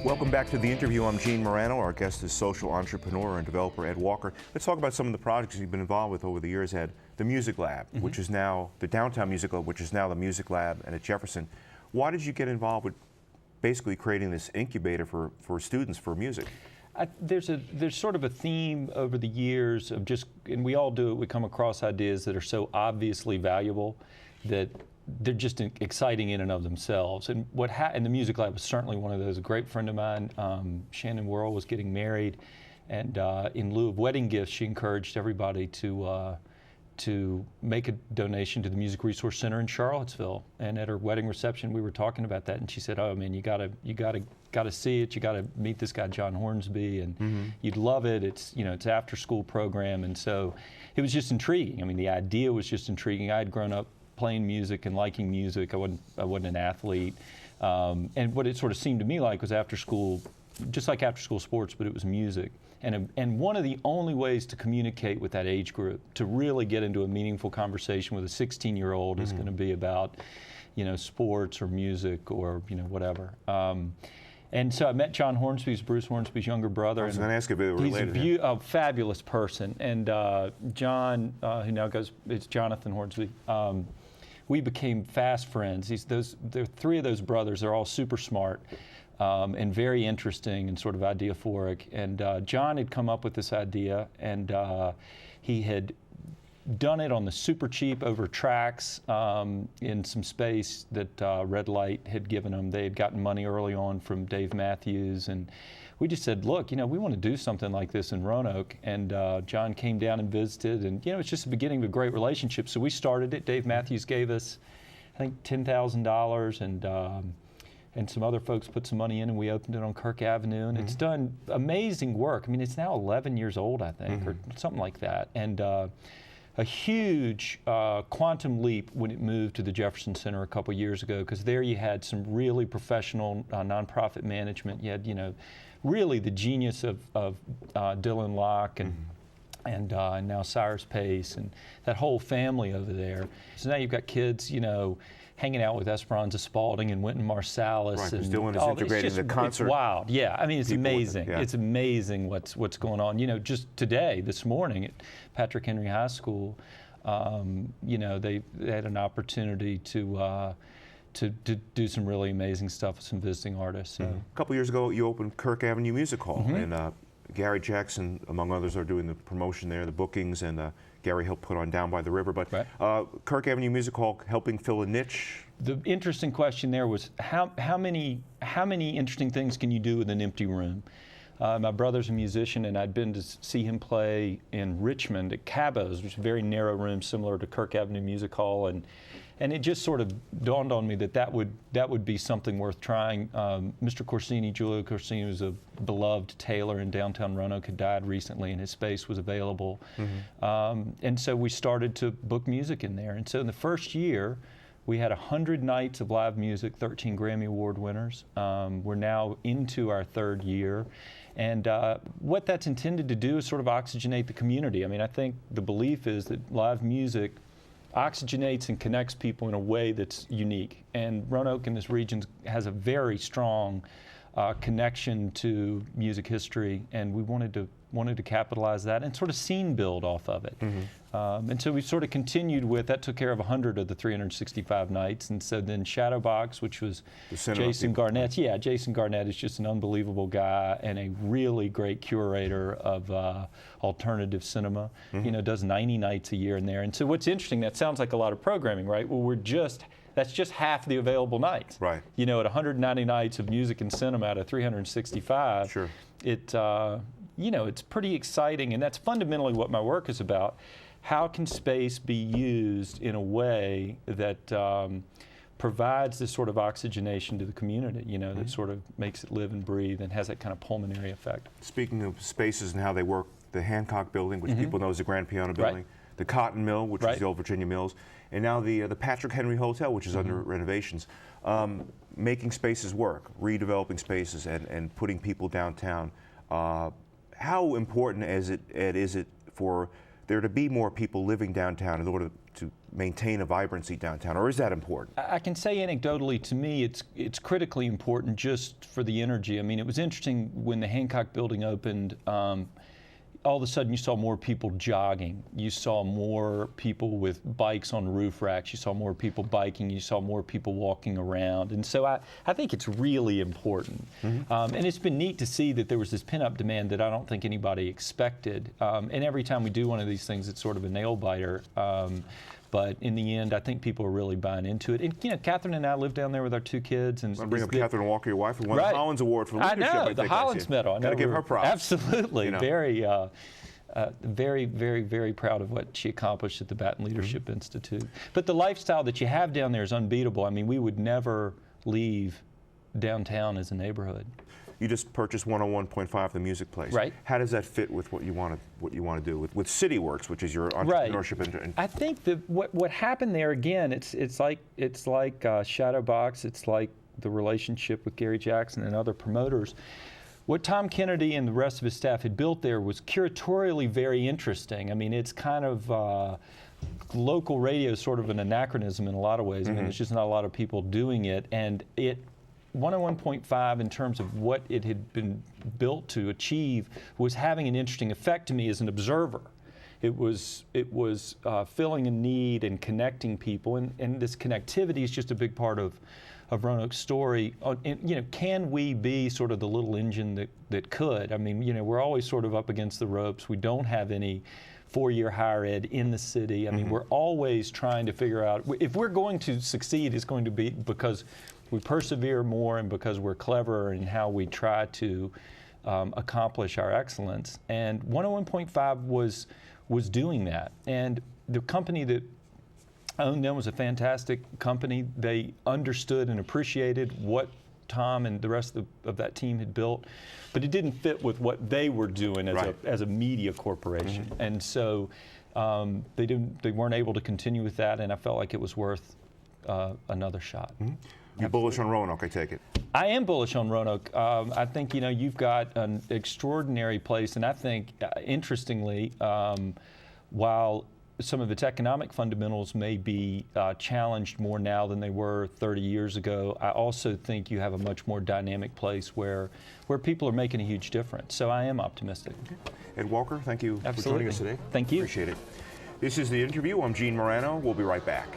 Welcome back to The Interview. I'm Gene Marrano. Our guest is social entrepreneur and developer Ed Walker. Let's talk about some of the projects you've been involved with over the years, Ed. The Music Lab, which is now the Downtown Music Lab, which is now the Music Lab and at Jefferson. Why did you get involved with basically creating this incubator for students for music? There's sort of a theme over the years of just, and we all do it, we come across ideas that are so obviously valuable that they're just exciting in and of themselves. And and the Music Lab was certainly one of those. A great friend of mine, Shannon Worrell, was getting married, and in lieu of wedding gifts, she encouraged everybody to make a donation to the Music Resource Center in Charlottesville. And at her wedding reception, we were talking about that, and she said, "Oh man, you gotta see it. You gotta meet this guy John Hornsby, and you'd love it. It's it's after school program." And so it was just intriguing. I mean, the idea was just intriguing. I had grown up playing music and liking music. I wasn't an athlete, and what it sort of seemed to me like was after school, just like after school sports, but it was music. And one of the only ways to communicate with that age group, to really get into a meaningful conversation with a 16-year-old, is going to be about, sports or music or whatever. And so I met John Hornsby, Bruce Hornsby's younger brother. I was going to ask if they were related. He's a fabulous person. And John, who now it's Jonathan Hornsby. We became fast friends. There are three of those brothers. They're all super smart and very interesting and sort of ideaphoric. And John had come up with this idea, and he had done it on the super cheap over tracks in some space that Red Light had given them. They had gotten money early on from Dave Matthews, and we just said, look, we want to do something like this in Roanoke. And John came down and visited, and it's just the beginning of a great relationship. So we started it. Dave Matthews gave us, I think, $10,000, and some other folks put some money in, and we opened it on Kirk Avenue, and it's done amazing work. I mean, it's now 11 years old, I think, or something like that. And a huge quantum leap when it moved to the Jefferson Center a couple years ago, because there you had some really professional nonprofit management. You had, really the genius of Dylan Locke and now Cyrus Pace and that whole family over there. So now you've got kids, hanging out with Esperanza Spalding and Wynton Marsalis. Right, and Dylan is integrating the concert. It's wild. Yeah, I mean, it's amazing. Yeah. It's amazing what's going on. Just today, this morning at Patrick Henry High School, they had an opportunity to do some really amazing stuff with some visiting artists. So. A couple years ago, you opened Kirk Avenue Music Hall, and Gary Jackson, among others, are doing the promotion there, the bookings, and Gary helped put on Down by the River. But Kirk Avenue Music Hall helping fill a niche. The interesting question there was how many interesting things can you do with an empty room? My brother's a musician, and I'd been to see him play in Richmond at Cabo's, which is a very narrow room similar to Kirk Avenue Music Hall, and it just sort of dawned on me that would be something worth trying. Mr. Corsini, Giulio Corsini, was a beloved tailor in downtown Roanoke, had died recently, and his space was available. And so we started to book music in there. And so in the first year, we had 100 nights of live music, 13 Grammy Award winners. We're now into our third year. And what that's intended to do is sort of oxygenate the community. I mean, I think the belief is that live music oxygenates and connects people in a way that's unique. And Roanoke in this region has a very strong connection to music history, and we wanted to capitalize that and sort of scene build off of it. And so we sort of continued with that, took care of 100 of the 365 nights. And so then Shadowbox, which was Jason Garnett. Yeah, Jason Garnett is just an unbelievable guy and a really great curator of alternative cinema. Does 90 nights a year in there. And so what's interesting, that sounds like a lot of programming, right? Well, that's just half the available nights. Right. At 190 nights of music and cinema out of 365, sure. It's pretty exciting, and that's fundamentally what my work is about. How can space be used in a way that provides this sort of oxygenation to the community, that sort of makes it live and breathe and has that kind of pulmonary effect. Speaking of spaces and how they work, the Hancock Building, which people know as the Grand Piano Building, the Cotton Mill, which is the old Virginia Mills, and now the Patrick Henry Hotel, which is under renovations, making spaces work, redeveloping spaces, and putting people downtown. How important is it for there to be more people living downtown in order to maintain a vibrancy downtown, or is that important? I can say anecdotally, to me, it's critically important just for the energy. I mean, it was interesting when the Hancock Building opened. All of a sudden, you saw more people jogging. You saw more people with bikes on roof racks. You saw more people biking. You saw more people walking around. And so I think it's really important. And it's been neat to see that there was this pent-up demand that I don't think anybody expected. And every time we do one of these things, it's sort of a nail-biter. But in the end, I think people are really buying into it. And, you know, Catherine and I live down there with our 2 kids. And I'll bring up Catherine Walker, your wife, who won the Hollins Award for leadership. I know, the Hollins Medal. I got to give her props. Absolutely. You know. Very, very proud of what she accomplished at the Baton Leadership Institute. But the lifestyle that you have down there is unbeatable. I mean, we would never leave downtown as a neighborhood. You just purchased 101.5, the music place. Right. How does that fit with what you want to do with CityWorks, which is your entrepreneurship? Right. I think that what happened there again, it's like Shadowbox. It's like the relationship with Gary Jackson and other promoters. What Tom Kennedy and the rest of his staff had built there was curatorially very interesting. I mean, it's kind of local radio is sort of an anachronism in a lot of ways. I mean, there's just not a lot of people doing it, and 101.5 in terms of what it had been built to achieve was having an interesting effect to me as an observer. It was filling a need and connecting people, and this connectivity is just a big part of Roanoke's story. And, you know, can we be sort of the little engine that could? I mean, you know, we're always sort of up against the ropes. We don't have any 4-year higher ed in the city. I mean, we're always trying to figure out, if we're going to succeed, it's going to be because we persevere more and because we're cleverer in how we try to accomplish our excellence. And 101.5 was doing that. And the company that owned them was a fantastic company. They understood and appreciated what Tom and the rest of that team had built, but it didn't fit with what they were doing as a media corporation. And so they weren't able to continue with that, and I felt like it was worth another shot. You're bullish on Roanoke, I take it. I am bullish on Roanoke. I think, you know, you've got an extraordinary place, and I think, interestingly, while some of its economic fundamentals may be challenged more now than they were 30 years ago, I also think you have a much more dynamic place where people are making a huge difference. So I am optimistic. Ed Walker, thank you for joining us today. Thank you. Appreciate it. This is The Interview. I'm Gene Marrano. We'll be right back.